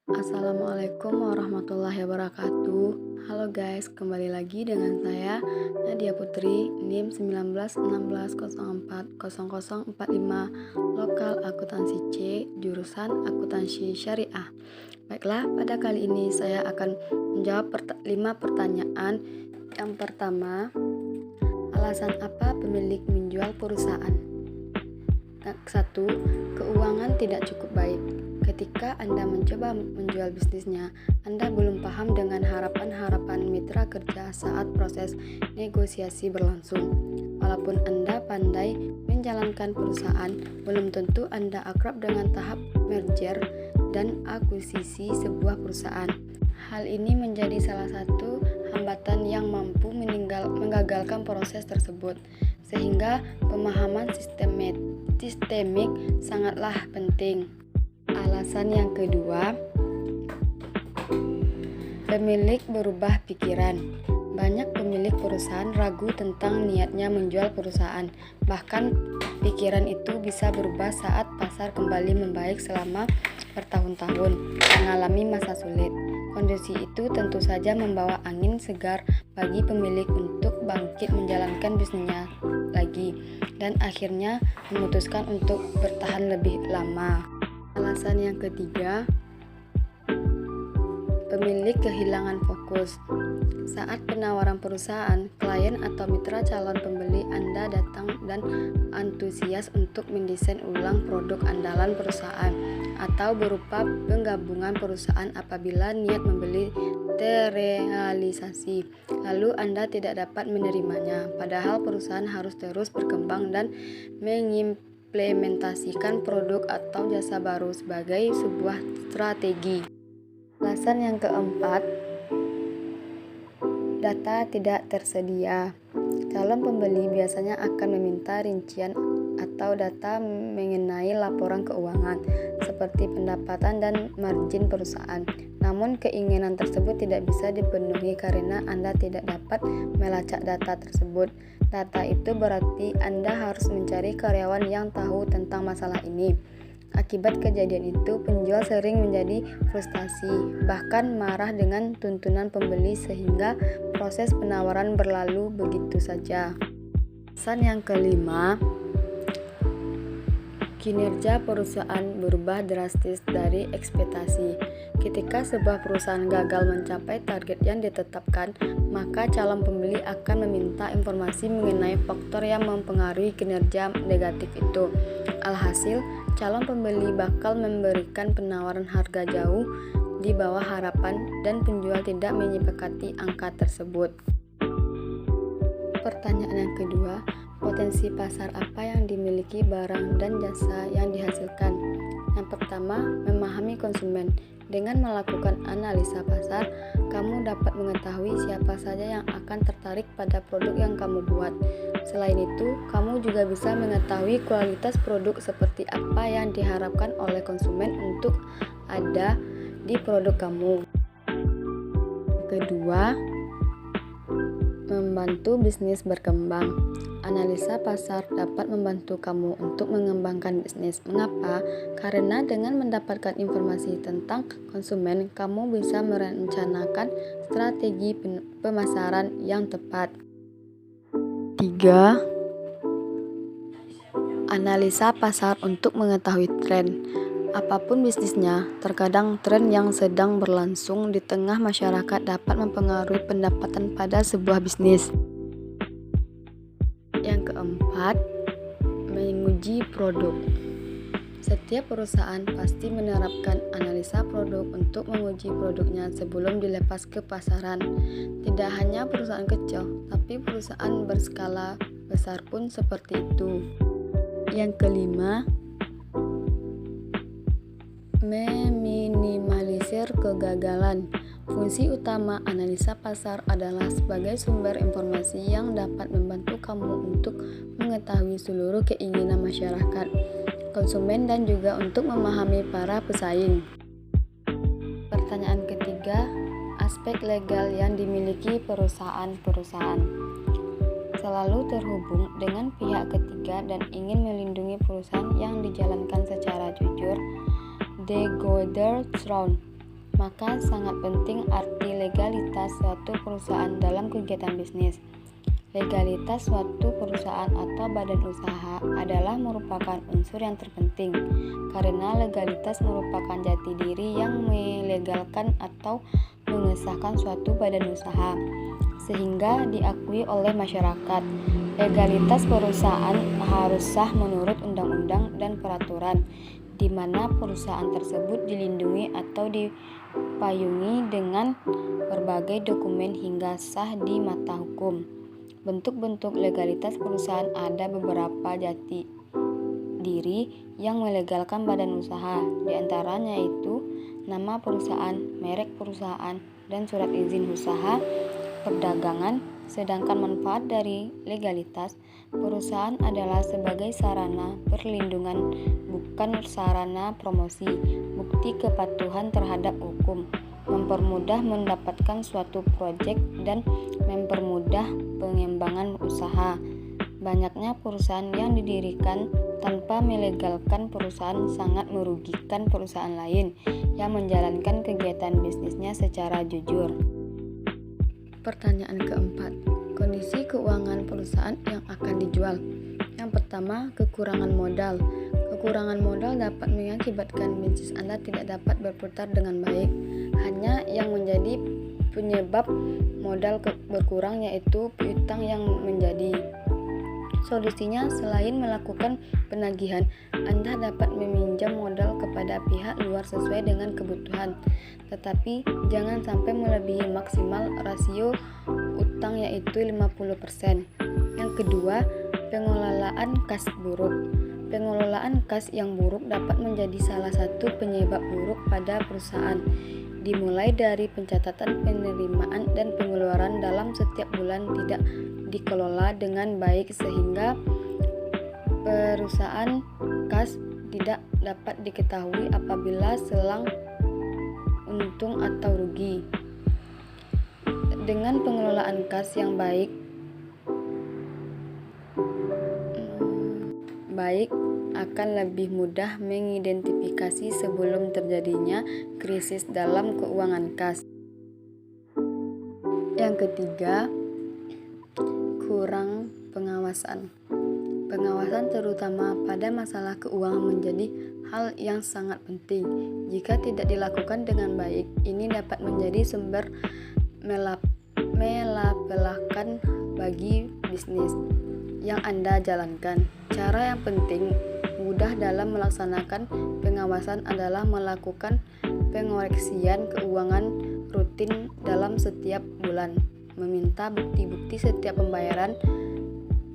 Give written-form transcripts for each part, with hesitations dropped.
Assalamualaikum warahmatullahi wabarakatuh. Halo guys, kembali lagi dengan saya Nadia Putri, NIM 1916040045, lokal akuntansi C, jurusan akuntansi syariah. Baiklah, pada kali ini saya akan menjawab 5 pertanyaan. Yang pertama, alasan apa pemilik menjual perusahaan? 1. Keuangan tidak cukup baik. Ketika Anda mencoba menjual bisnisnya, Anda belum paham dengan harapan-harapan mitra kerja saat proses negosiasi berlangsung. Walaupun Anda pandai menjalankan perusahaan, belum tentu Anda akrab dengan tahap merger dan akuisisi sebuah perusahaan. Hal ini menjadi salah satu hambatan yang mampu menggagalkan proses tersebut, sehingga pemahaman sistemik sangatlah penting. Alasan yang kedua, pemilik berubah pikiran. Banyak pemilik perusahaan ragu tentang niatnya menjual perusahaan. Bahkan pikiran itu bisa berubah saat pasar kembali membaik selama bertahun-tahun mengalami masa sulit. Kondisi itu tentu saja membawa angin segar bagi pemilik untuk bangkit menjalankan bisnisnya lagi dan akhirnya memutuskan untuk bertahan lebih lama. Alasan yang ketiga, pemilik kehilangan fokus. Saat penawaran perusahaan, klien atau mitra calon pembeli Anda datang dan antusias untuk mendesain ulang produk andalan perusahaan atau berupa penggabungan perusahaan apabila niat membeli terrealisasi. Lalu Anda tidak dapat menerimanya, padahal perusahaan harus terus berkembang dan mengimplementasikan produk atau jasa baru sebagai sebuah strategi. Alasan yang keempat, data tidak tersedia. Calon pembeli biasanya akan meminta rincian atau data mengenai laporan keuangan seperti pendapatan dan margin perusahaan. Namun keinginan tersebut tidak bisa dipenuhi karena Anda tidak dapat melacak data tersebut. Data itu berarti Anda harus mencari karyawan yang tahu tentang masalah ini. Akibat kejadian itu, penjual sering menjadi frustasi, bahkan marah dengan tuntunan pembeli sehingga proses penawaran berlalu begitu saja. Alasan yang kelima, kinerja perusahaan berubah drastis dari ekspektasi. Ketika sebuah perusahaan gagal mencapai target yang ditetapkan, maka calon pembeli akan meminta informasi mengenai faktor yang mempengaruhi kinerja negatif itu. Alhasil, calon pembeli bakal memberikan penawaran harga jauh di bawah harapan dan penjual tidak menyepakati angka tersebut. Pertanyaan yang kedua, potensi pasar apa yang dimiliki barang dan jasa yang dihasilkan? Yang pertama, memahami konsumen. Dengan melakukan analisa pasar, kamu dapat mengetahui siapa saja yang akan tertarik pada produk yang kamu buat. Selain itu, kamu juga bisa mengetahui kualitas produk seperti apa yang diharapkan oleh konsumen untuk ada di produk kamu. Kedua, membantu bisnis berkembang. Analisa pasar dapat membantu kamu untuk mengembangkan bisnis. Mengapa? Karena dengan mendapatkan informasi tentang konsumen, kamu bisa merencanakan strategi pemasaran yang tepat. 3. Analisa pasar untuk mengetahui tren. Apapun bisnisnya, terkadang tren yang sedang berlangsung di tengah masyarakat dapat mempengaruhi pendapatan pada sebuah bisnis. Yang keempat, menguji produk. Setiap perusahaan pasti menerapkan analisa produk untuk menguji produknya sebelum dilepas ke pasaran. Tidak hanya perusahaan kecil, tapi perusahaan berskala besar pun seperti itu. Yang kelima, meminimalisir kegagalan. Fungsi utama analisa pasar adalah sebagai sumber informasi yang dapat membantu kamu untuk mengetahui seluruh keinginan masyarakat, konsumen, dan juga untuk memahami para pesaing. Pertanyaan ketiga, aspek legal yang dimiliki perusahaan-perusahaan. Selalu terhubung dengan pihak ketiga dan ingin melindungi perusahaan yang dijalankan secara jujur. The Golden Throne. maka sangat penting arti legalitas suatu perusahaan dalam kegiatan bisnis. Legalitas suatu perusahaan atau badan usaha adalah merupakan unsur yang terpenting, karena legalitas merupakan jati diri yang melegalkan atau mengesahkan suatu badan usaha, sehingga diakui oleh masyarakat. Legalitas perusahaan harus sah menurut undang-undang dan peraturan, di mana perusahaan tersebut dilindungi atau dipayungi dengan berbagai dokumen hingga sah di mata hukum. Bentuk-bentuk legalitas perusahaan ada beberapa jati diri yang melegalkan badan usaha, di antaranya itu nama perusahaan, merek perusahaan, dan surat izin usaha perdagangan. Sedangkan manfaat dari legalitas perusahaan adalah sebagai sarana perlindungan, bukan sarana promosi, bukti kepatuhan terhadap hukum, mempermudah mendapatkan suatu proyek, dan mempermudah pengembangan usaha. Banyaknya perusahaan yang didirikan tanpa melegalkan perusahaan sangat merugikan perusahaan lain yang menjalankan kegiatan bisnisnya secara jujur. Pertanyaan keempat, kondisi keuangan perusahaan yang akan dijual. Yang pertama, kekurangan modal. Kekurangan modal dapat mengakibatkan bisnis Anda tidak dapat berputar dengan baik. Hanya yang menjadi penyebab modal berkurang yaitu piutang yang menjadi. Solusinya, selain melakukan penagihan, Anda dapat meminjam modal kepada pihak luar sesuai dengan kebutuhan, tetapi jangan sampai melebihi maksimal rasio utang yaitu 50%. Yang kedua, pengelolaan kas buruk. Pengelolaan kas yang buruk dapat menjadi salah satu penyebab buruk pada perusahaan, dimulai dari pencatatan penerimaan dan pengeluaran dalam setiap bulan tidak dikelola dengan baik sehingga perusahaan kas tidak dapat diketahui apabila selang untung atau rugi. Dengan pengelolaan kas yang baik akan lebih mudah mengidentifikasi sebelum terjadinya krisis dalam keuangan kas. Yang ketiga, kurang pengawasan. Pengawasan terutama pada masalah keuangan menjadi hal yang sangat penting. Jika tidak dilakukan dengan baik, ini dapat menjadi sumber malapetaka bagi bisnis yang Anda jalankan. Cara yang penting mudah dalam melaksanakan pengawasan adalah melakukan pengoreksian keuangan rutin dalam setiap bulan, meminta bukti-bukti setiap pembayaran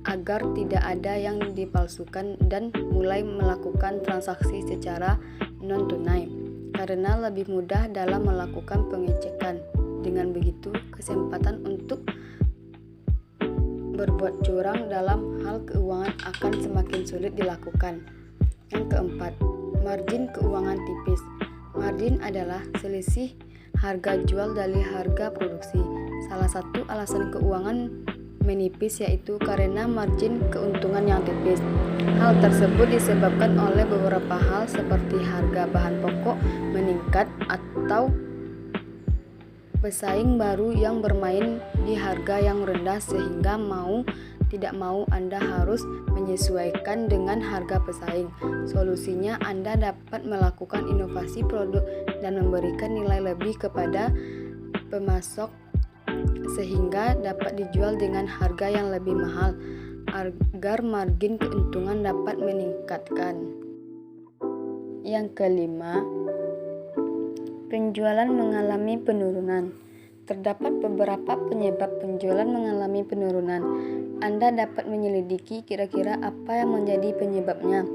agar tidak ada yang dipalsukan, dan mulai melakukan transaksi secara non-tunai, karena lebih mudah dalam melakukan pengecekan. Dengan begitu, kesempatan untuk berbuat curang dalam hal keuangan akan semakin sulit dilakukan. Yang keempat, margin keuangan tipis. Margin adalah selisih harga jual dari harga produksi. Salah satu alasan keuangan menipis yaitu karena margin keuntungan yang tipis. Hal tersebut disebabkan oleh beberapa hal seperti harga bahan pokok meningkat atau pesaing baru yang bermain di harga yang rendah, sehingga mau tidak mau Anda harus menyesuaikan dengan harga pesaing. Solusinya, Anda dapat melakukan inovasi produk dan memberikan nilai lebih kepada pemasok sehingga dapat dijual dengan harga yang lebih mahal agar margin keuntungan dapat meningkatkan. Yang kelima, penjualan mengalami penurunan. Terdapat beberapa penyebab penjualan mengalami penurunan. Anda dapat menyelidiki kira-kira apa yang menjadi penyebabnya.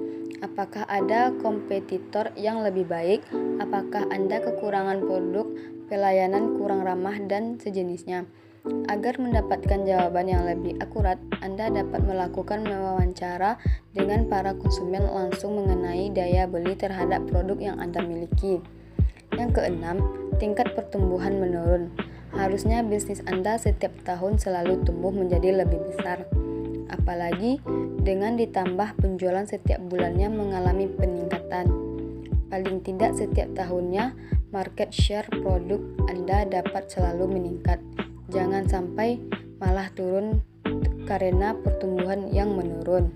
Apakah ada kompetitor yang lebih baik? Apakah Anda kekurangan produk, pelayanan kurang ramah, dan sejenisnya? Agar mendapatkan jawaban yang lebih akurat, Anda dapat melakukan wawancara dengan para konsumen langsung mengenai daya beli terhadap produk yang Anda miliki. Yang keenam, tingkat pertumbuhan menurun. Harusnya bisnis Anda setiap tahun selalu tumbuh menjadi lebih besar. Apalagi dengan ditambah penjualan setiap bulannya mengalami peningkatan. Paling tidak setiap tahunnya market share produk Anda dapat selalu meningkat. Jangan sampai malah turun karena pertumbuhan yang menurun.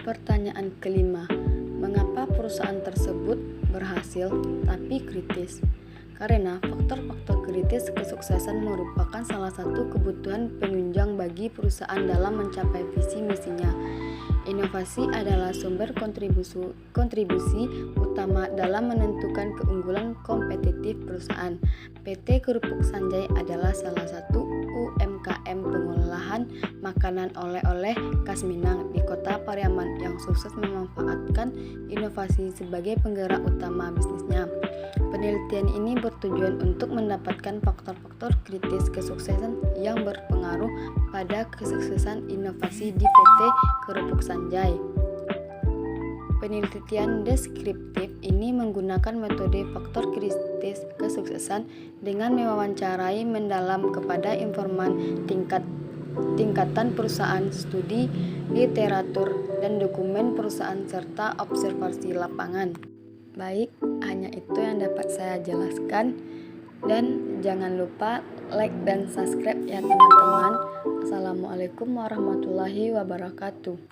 Pertanyaan kelima, mengapa perusahaan tersebut berhasil tapi kritis? Karena faktor-faktor kritis kesuksesan merupakan salah satu kebutuhan penunjang bagi perusahaan dalam mencapai visi misinya. Inovasi adalah sumber kontribusi utama dalam menentukan keunggulan kompetitif perusahaan. PT Kerupuk Sanjay adalah salah satu UMKM pengolahan makanan oleh-oleh khas Minang di Kota Pariaman yang sukses memanfaatkan inovasi sebagai penggerak utama bisnisnya. Penelitian ini bertujuan untuk mendapatkan faktor-faktor kritis kesuksesan yang berpengaruh pada kesuksesan inovasi di PT Kerupuk Sanjay. Penelitian deskriptif ini menggunakan metode faktor kritis kesuksesan dengan mewawancarai mendalam kepada informan tingkatan perusahaan, studi literatur, dan dokumen perusahaan serta observasi lapangan. Baik, hanya itu yang dapat saya jelaskan, dan jangan lupa like dan subscribe ya teman-teman. Assalamualaikum warahmatullahi wabarakatuh.